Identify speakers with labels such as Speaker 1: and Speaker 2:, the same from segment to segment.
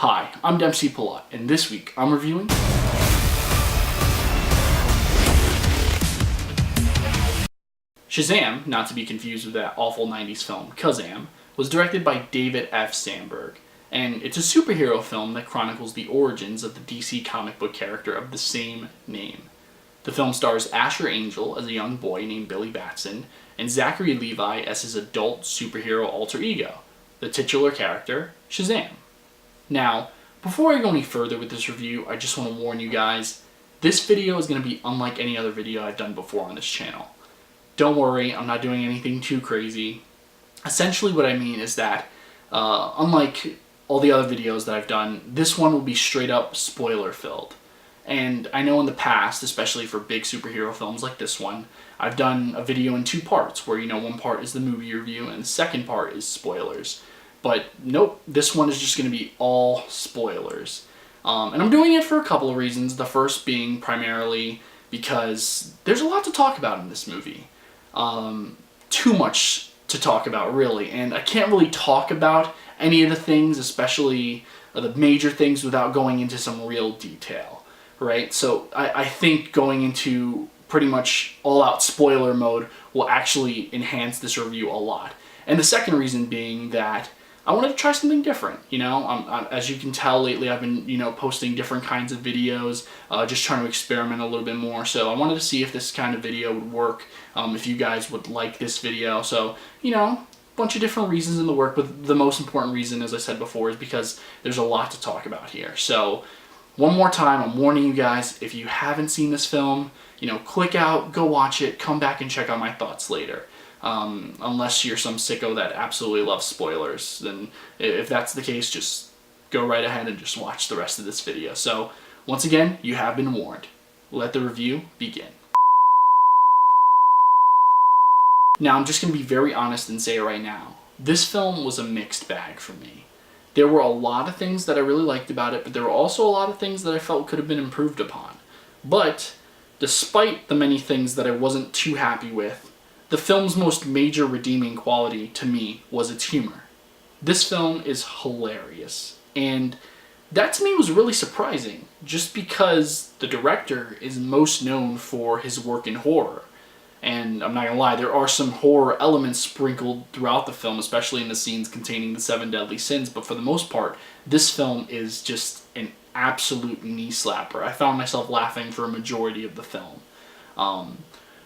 Speaker 1: Hi, I'm Dempsey Palat, and this week I'm reviewing Shazam, not to be confused with that awful 90s film Kazam, was directed by David F. Sandberg, and it's a superhero film that chronicles the origins of the DC comic book character of the same name. The film stars Asher Angel as a young boy named Billy Batson, and Zachary Levi as his adult superhero alter ego, the titular character, Shazam. Now, before I go any further with this review, I just want to warn you guys, this video is going to be unlike any other video I've done before on this channel. Don't worry, I'm not doing anything too crazy. Essentially what I mean is that, unlike all the other videos that I've done, this one will be straight up spoiler filled. And I know in the past, especially for big superhero films like this one, I've done a video in two parts, where one part is the movie review and the second part is spoilers. But nope, this one is just going to be all spoilers. And I'm doing it for a couple of reasons. The first being primarily because there's a lot to talk about in this movie. Too much to talk about, really. And I can't really talk about any of the things, especially the major things, without going into some real detail, right? So I think going into pretty much all-out spoiler mode will actually enhance this review a lot. And the second reason being that I wanted to try something different, as you can tell lately I've been, posting different kinds of videos, just trying to experiment a little bit more. So I wanted to see if this kind of video would work, if you guys would like this video. So, a bunch of different reasons in the work, but the most important reason, as I said before, is because there's a lot to talk about here. So, one more time, I'm warning you guys, if you haven't seen this film, click out, go watch it, come back and check out my thoughts later. Unless you're some sicko that absolutely loves spoilers, then if that's the case, just go right ahead and just watch the rest of this video. So, once again, you have been warned. Let the review begin. Now, I'm just going to be very honest and say it right now. This film was a mixed bag for me. There were a lot of things that I really liked about it, but there were also a lot of things that I felt could have been improved upon. But, despite the many things that I wasn't too happy with, the film's most major redeeming quality, to me, was its humor. This film is hilarious, and that to me was really surprising, just because the director is most known for his work in horror. And I'm not gonna lie, there are some horror elements sprinkled throughout the film, especially in the scenes containing the 7 deadly sins, but for the most part, this film is just an absolute knee slapper. I found myself laughing for a majority of the film.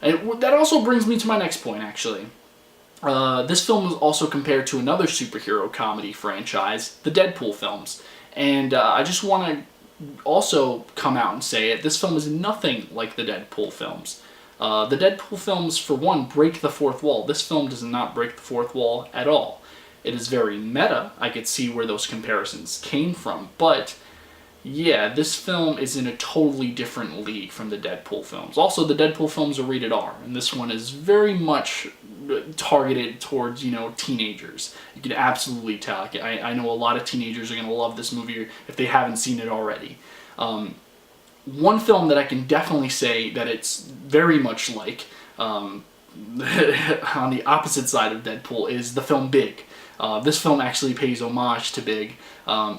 Speaker 1: And that also brings me to my next point, actually. This film was also compared to another superhero comedy franchise, the Deadpool films. And I just want to also come out and say it, this film is nothing like the Deadpool films. The Deadpool films, for one, break the fourth wall. This film does not break the fourth wall at all. It is very meta. I could see where those comparisons came from, but yeah, this film is in a totally different league from the Deadpool films. Also, the Deadpool films are rated R, and this one is very much targeted towards, teenagers. You can absolutely tell. I know a lot of teenagers are going to love this movie if they haven't seen it already. One film that I can definitely say that it's very much like, on the opposite side of Deadpool, is the film Big. This film actually pays homage to Big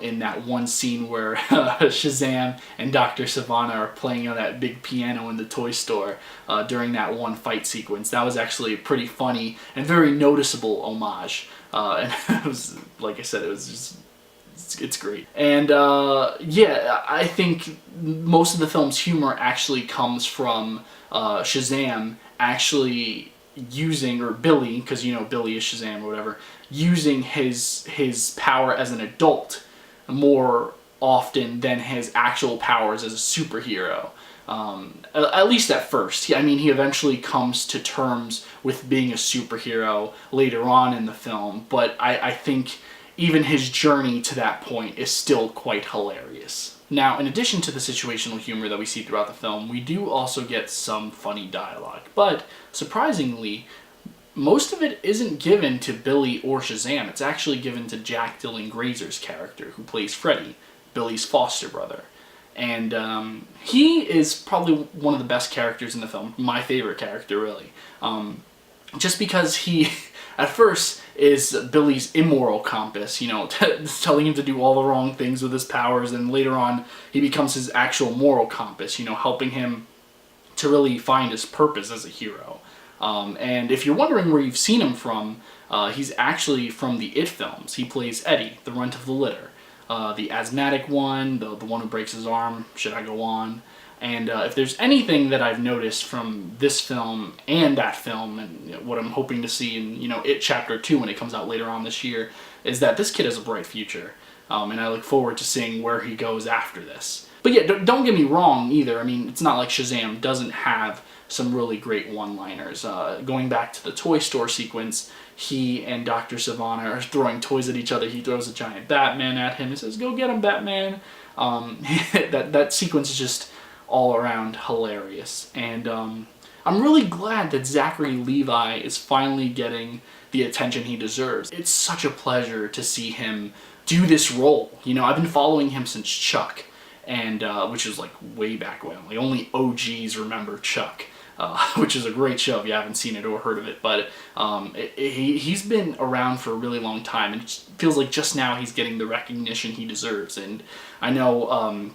Speaker 1: in that one scene where Shazam and Dr. Savannah are playing on that big piano in the toy store during that one fight sequence. That was actually a pretty funny and very noticeable homage. And it was, like I said, it was just, it's great. And yeah, I think most of the film's humor actually comes from Shazam actually using, or Billy, because Billy is Shazam or whatever, using his power as an adult more often than his actual powers as a superhero. At least at first. He eventually comes to terms with being a superhero later on in the film, but I think even his journey to that point is still quite hilarious. Now, in addition to the situational humor that we see throughout the film, we do also get some funny dialogue, but surprisingly, most of it isn't given to Billy or Shazam. It's actually given to Jack Dylan Grazer's character, who plays Freddy, Billy's foster brother. And he is probably one of the best characters in the film, my favorite character, really. Just because he At first is Billy's immoral compass, telling him to do all the wrong things with his powers, and later on he becomes his actual moral compass, helping him to really find his purpose as a hero. And if you're wondering where you've seen him from, he's actually from the It films. He plays Eddie, the runt of the litter. The asthmatic one, the one who breaks his arm, should I go on? And if there's anything that I've noticed from this film and that film, and what I'm hoping to see in It Chapter 2 when it comes out later on this year, is that this kid has a bright future. And I look forward to seeing where he goes after this. But yeah, don't get me wrong either. I mean, it's not like Shazam doesn't have some really great one-liners. Going back to the toy store sequence, he and Dr. Sivana are throwing toys at each other. He throws a giant Batman at him and says, "Go get him, Batman." That sequence is just all around hilarious. And I'm really glad that Zachary Levi is finally getting the attention he deserves. It's such a pleasure to see him do this role. I've been following him since Chuck, and which is like way back when. Like only OGs remember Chuck. Which is a great show if you haven't seen it or heard of it. But he's been around for a really long time, and it feels like just now he's getting the recognition he deserves. And I know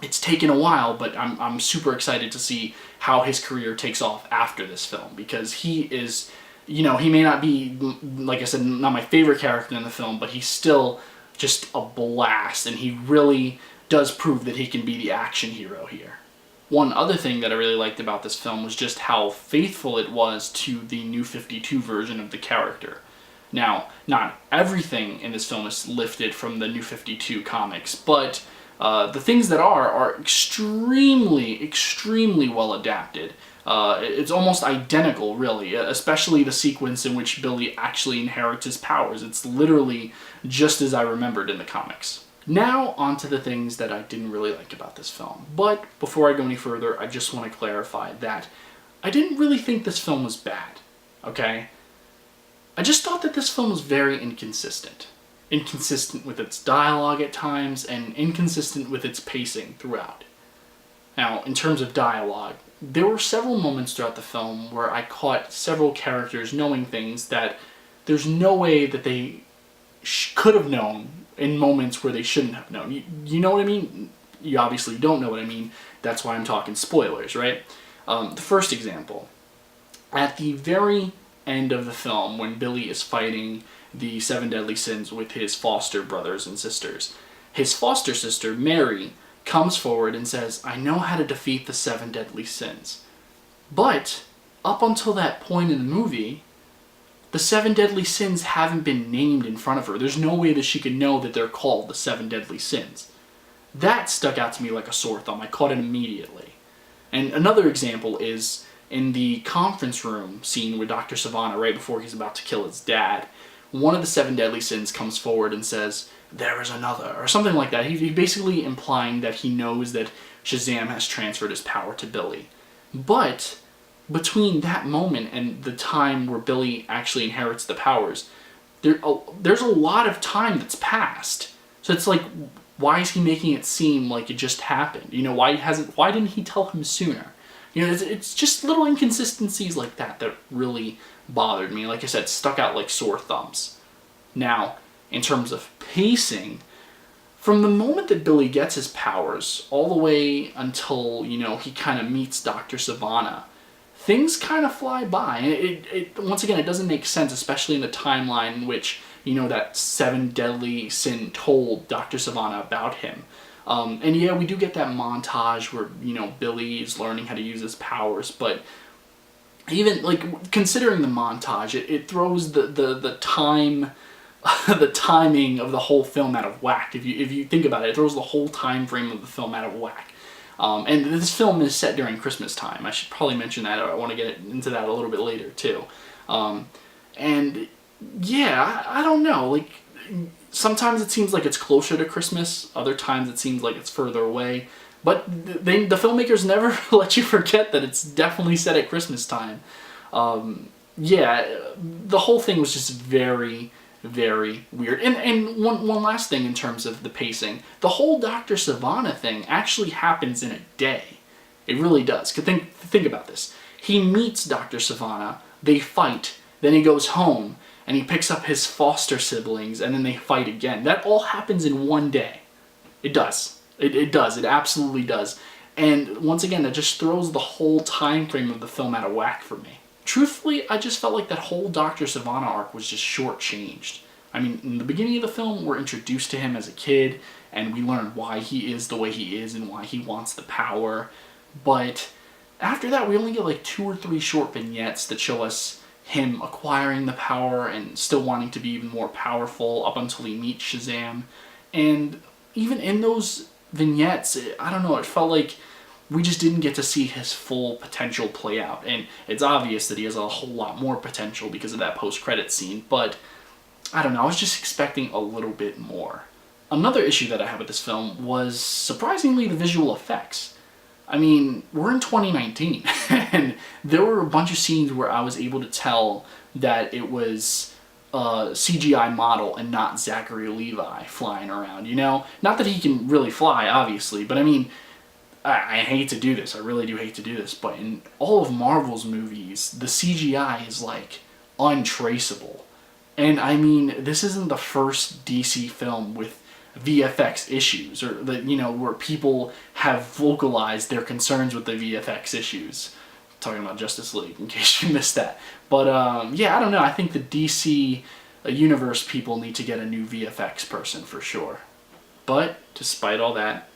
Speaker 1: it's taken a while, but I'm super excited to see how his career takes off after this film, because he is, he may not be, like I said, not my favorite character in the film, but he's still just a blast, and he really does prove that he can be the action hero here. One other thing that I really liked about this film was just how faithful it was to the New 52 version of the character. Now, not everything in this film is lifted from the New 52 comics, but the things that are extremely, extremely well adapted. It's almost identical, really, especially the sequence in which Billy actually inherits his powers. It's literally just as I remembered in the comics. Now, on to the things that I didn't really like about this film. But before I go any further, I just want to clarify that I didn't really think this film was bad, okay? I just thought that this film was very inconsistent. Inconsistent with its dialogue at times, and inconsistent with its pacing throughout. Now, in terms of dialogue, there were several moments throughout the film where I caught several characters knowing things that there's no way that they could have known in moments where they shouldn't have known. You know what I mean? You obviously don't know what I mean. That's why I'm talking spoilers, right? The first example. At the very end of the film, when Billy is fighting the 7 deadly sins with his foster brothers and sisters, his foster sister, Mary, comes forward and says, "I know how to defeat the 7 deadly sins." But up until that point in the movie, the 7 deadly sins haven't been named in front of her. There's no way that she could know that they're called the 7 deadly sins. That stuck out to me like a sore thumb. I caught it immediately. And another example is in the conference room scene with Dr. Sivana, right before he's about to kill his dad. One of the 7 deadly sins comes forward and says, "There is another," or something like that. He's basically implying that he knows that Shazam has transferred his power to Billy. But between that moment and the time where Billy actually inherits the powers, there's a lot of time that's passed. So it's like, why is he making it seem like it just happened? Why didn't he tell him sooner? It's just little inconsistencies like that really bothered me. Like I said, stuck out like sore thumbs. Now, in terms of pacing, from the moment that Billy gets his powers all the way until, he kind of meets Dr. Sivana, things kind of fly by. And once again, it doesn't make sense, especially in the timeline in which, that 7 deadly sin told Dr. Sivana about him. And yeah, we do get that montage where, Billy is learning how to use his powers, but even, like, considering the montage, it throws the time, the timing of the whole film out of whack. If you think about it, it throws the whole time frame of the film out of whack. And this film is set during Christmas time. I should probably mention that. I want to get into that a little bit later, too. And yeah, I don't know. Like, sometimes it seems like it's closer to Christmas. Other times it seems like it's further away. But the filmmakers never let you forget that it's definitely set at Christmas time. Yeah, the whole thing was just very, very weird. And one last thing in terms of the pacing. The whole Dr. Sivana thing actually happens in a day. It really does. Think about this. He meets Dr. Sivana, they fight, then he goes home, and he picks up his foster siblings, and then they fight again. That all happens in one day. It does. It does. It absolutely does. And once again, that just throws the whole time frame of the film out of whack for me. Truthfully, I just felt like that whole Dr. Sivana arc was just shortchanged. I mean, in the beginning of the film, we're introduced to him as a kid, and we learn why he is the way he is and why he wants the power. But after that, we only get like 2 or 3 short vignettes that show us him acquiring the power and still wanting to be even more powerful up until he meets Shazam. And even in those vignettes, I don't know, it felt like we just didn't get to see his full potential play out. And it's obvious that he has a whole lot more potential because of that post-credits scene, but I don't know, I was just expecting a little bit more. Another issue that I had with this film was, surprisingly, the visual effects. I mean, we're in 2019, and there were a bunch of scenes where I was able to tell that it was a CGI model and not Zachary Levi flying around, you know? Not that he can really fly, obviously, but I mean, I hate to do this, I really do hate to do this, but in all of Marvel's movies, the CGI is, like, untraceable. And I mean, this isn't the first DC film with VFX issues, or that, you know, where people have vocalized their concerns with the VFX issues. I'm talking about Justice League, in case you missed that. But yeah, I don't know. I think the DC universe people need to get a new VFX person for sure. But despite all that,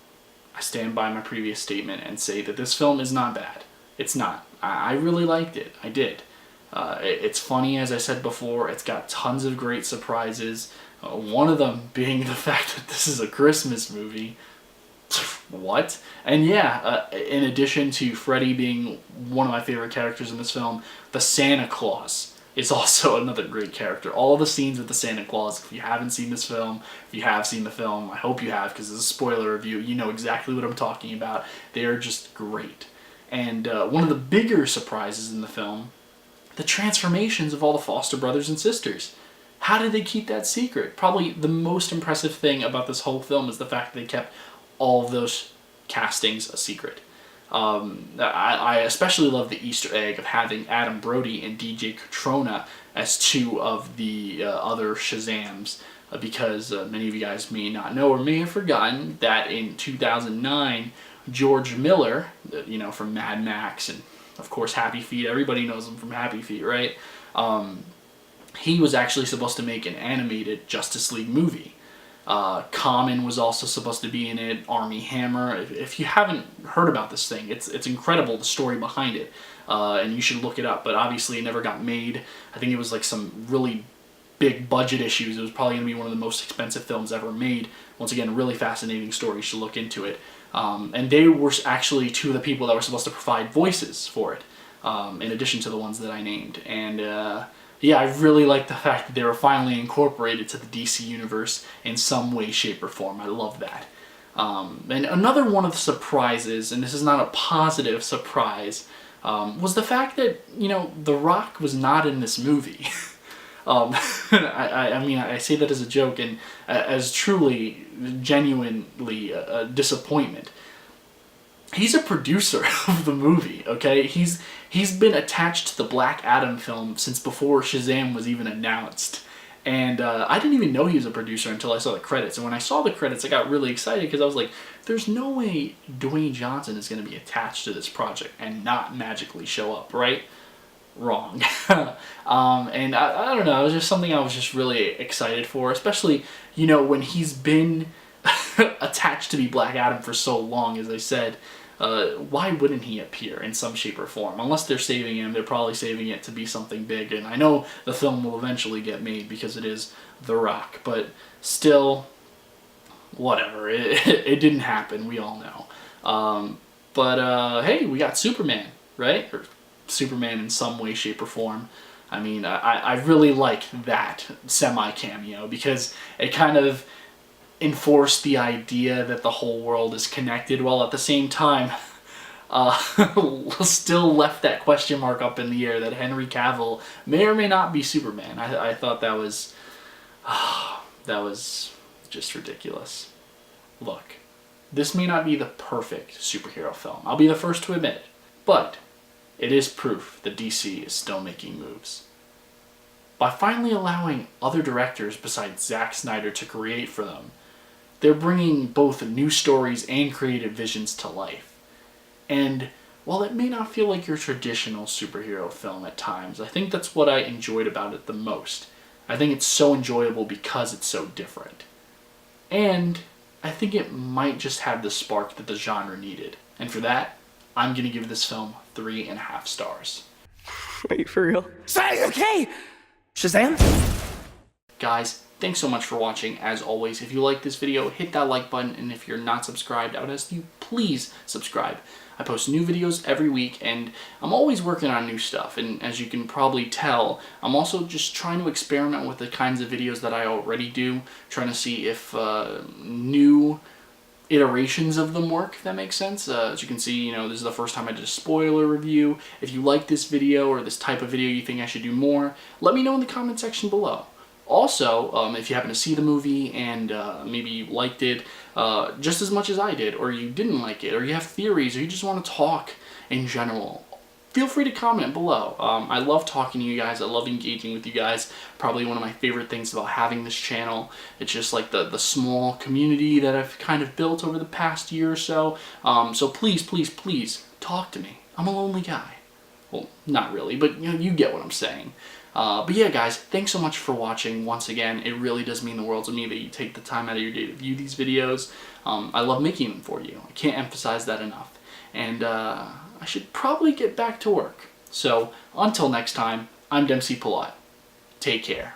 Speaker 1: I stand by my previous statement and say that this film is not bad. It's not. I really liked it. I did. It's funny, as I said before. It's got tons of great surprises. One of them being the fact that this is a Christmas movie. What? And yeah, in addition to Freddy being one of my favorite characters in this film, the Santa Claus is also another great character. All the scenes with the Santa Claus, if you haven't seen this film, if you have seen the film, I hope you have, because it's a spoiler review, you know exactly what I'm talking about. They are just great. And one of the bigger surprises in the film, the transformations of all the foster brothers and sisters. How did they keep that secret? Probably the most impressive thing about this whole film is the fact that they kept all of those castings a secret. I especially love the Easter egg of having Adam Brody and DJ Catrona as 2 of the other Shazams, because many of you guys may not know or may have forgotten that in 2009, George Miller, you know, from Mad Max and of course Happy Feet, everybody knows him from Happy Feet, right? He was actually supposed to make an animated Justice League movie. Common was also supposed to be in it, Armie Hammer. If you haven't heard about this thing, it's incredible, the story behind it, and you should look it up, but obviously it never got made. I think it was like some really big budget issues. It was probably going to be one of the most expensive films ever made. Once again, really fascinating story, you should look into it. And they were actually 2 of the people that were supposed to provide voices for it, in addition to the ones that I named. And yeah, I really like the fact that they were finally incorporated to the DC universe in some way, shape, or form. I love that. And another one of the surprises, and this is not a positive surprise, was the fact that, you know, The Rock was not in this movie. I mean, I say that as a joke and as truly, genuinely a disappointment. He's a producer of the movie, okay? He's been attached to the Black Adam film since before Shazam was even announced. And I didn't even know he was a producer until I saw the credits. And when I saw the credits, I got really excited because I was like, there's no way Dwayne Johnson is going to be attached to this project and not magically show up, right? Wrong. And I don't know, it was just something I was just really excited for, especially, you know, when he's been attached to be Black Adam for so long, as I said. Why wouldn't he appear in some shape or form? Unless they're saving him, they're probably saving it to be something big, and I know the film will eventually get made because it is The Rock, but still, whatever, it didn't happen, we all know. But hey, we got Superman, right? Or Superman in some way, shape, or form. I mean, I really like that semi-cameo because it kind of enforced the idea that the whole world is connected, while at the same time still left that question mark up in the air that Henry Cavill may or may not be Superman. I thought that was just ridiculous. Look, this may not be the perfect superhero film, I'll be the first to admit it, but it is proof that DC is still making moves. by finally allowing other directors besides Zack Snyder to create for them. They're bringing both new stories and creative visions to life. And while it may not feel like your traditional superhero film at times, I think that's what I enjoyed about it the most. I think it's so enjoyable because it's so different. And I think it might just have the spark that the genre needed. And for that, I'm going to give this film 3.5 stars.
Speaker 2: Are you for real? Say, okay! Shazam?
Speaker 1: Guys, thanks so much for watching. As always, if you like this video, hit that like button, and if you're not subscribed, I would ask you please subscribe. I post new videos every week, and I'm always working on new stuff, and as you can probably tell, I'm also just trying to experiment with the kinds of videos that I already do, trying to see if new iterations of them work, if that makes sense. As you can see, this is the first time I did a spoiler review. If you like this video or this type of video you think I should do more, let me know in the comment section below. Also, if you happen to see the movie and maybe you liked it just as much as I did, or you didn't like it, or you have theories, or you just want to talk in general, feel free to comment below. I love talking to you guys. I love engaging with you guys. Probably one of my favorite things about having this channel. It's just like the small community that I've kind of built over the past year or so. So please, please, please talk to me. I'm a lonely guy. Well, not really, but you get what I'm saying. But yeah, guys, thanks so much for watching once again. It really does mean the world to me that you take the time out of your day to view these videos. I love making them for you. I can't emphasize that enough. And I should probably get back to work. So, until next time, I'm Dempsey Palat. Take care.